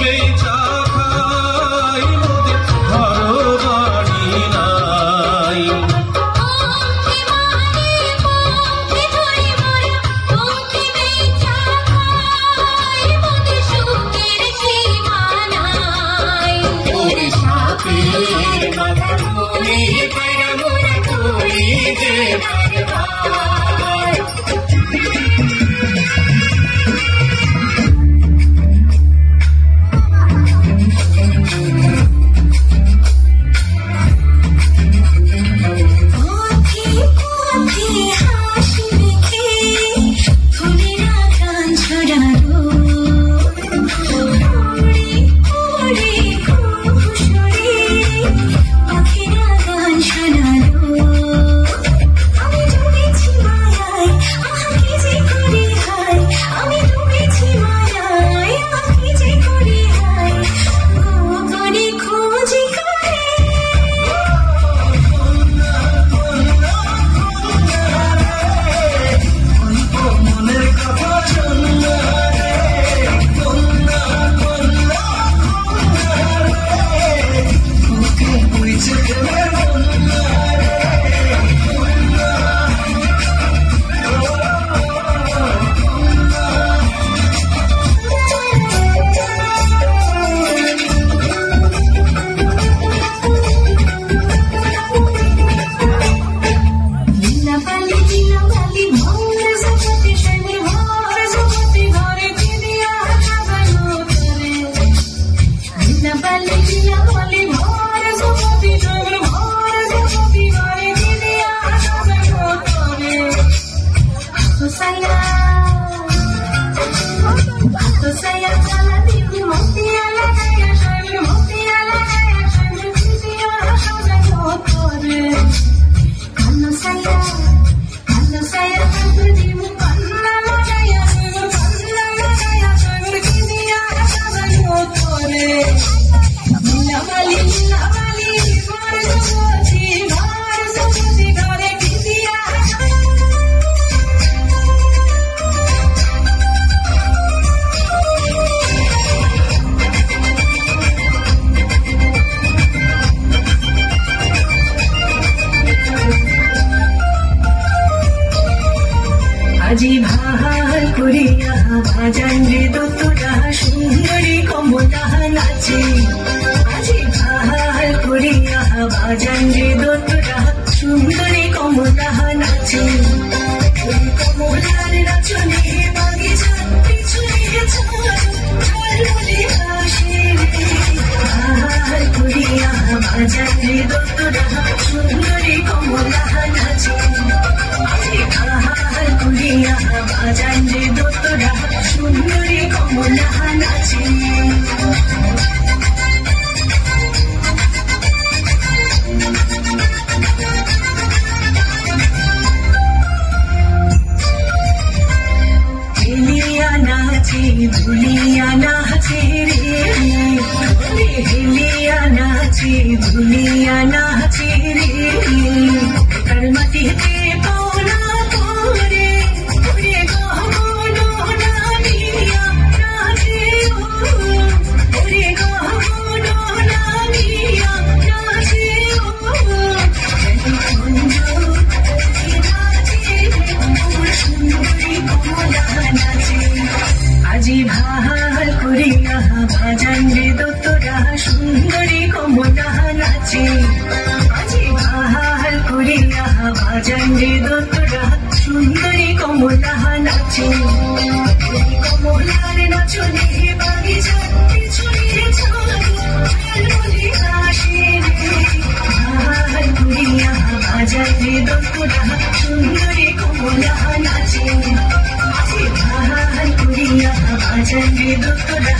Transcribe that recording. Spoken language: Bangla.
বেচা খাই মোদের ঘর বাড়ি নাই। আজি ভাল করিয়া বাজান রে দোতরা সুন্দরী কমলা নাচে। আজি ভাল করিয়া বাজান রে দোতরা সুন্দরী কমলা নাচে। ওই কমলার নাচনে বাগিচার পিছনে ঝালমুড়ি হাসে রে। ভাল করিয়া বাজান রে দোতরা সুন্দরী কমলা নাচে। আজি ভাল করিয়া বাজান রে দোতরা সুন্দরী কমলা নাচে। হেলিয়া নাচে ভুলিয়া নাচে রে। হেলিয়া নাচে ভুলিয়া নাচে রে। তার মাটিতে পাওনা করে ওরে গহনা নামিয়া নাচে। ওরে গহনা নামিয়া নাচে। আজি ভাল করিয়া বাজান রে দোতরা সুন্দরী কমলা নাচে। আজি ভাল করিয়া বাজান রে দোতরা সুন্দরী কমলা নাচে। কমলার নাচনে বাগিচার পিছনে ঝালমুড়ি হাসে রে। ভাল করিয়া বাজান রে দোতরা সুন্দরী কমলা নাচে। আজি ভাল করিয়া বাজান রে দোতরা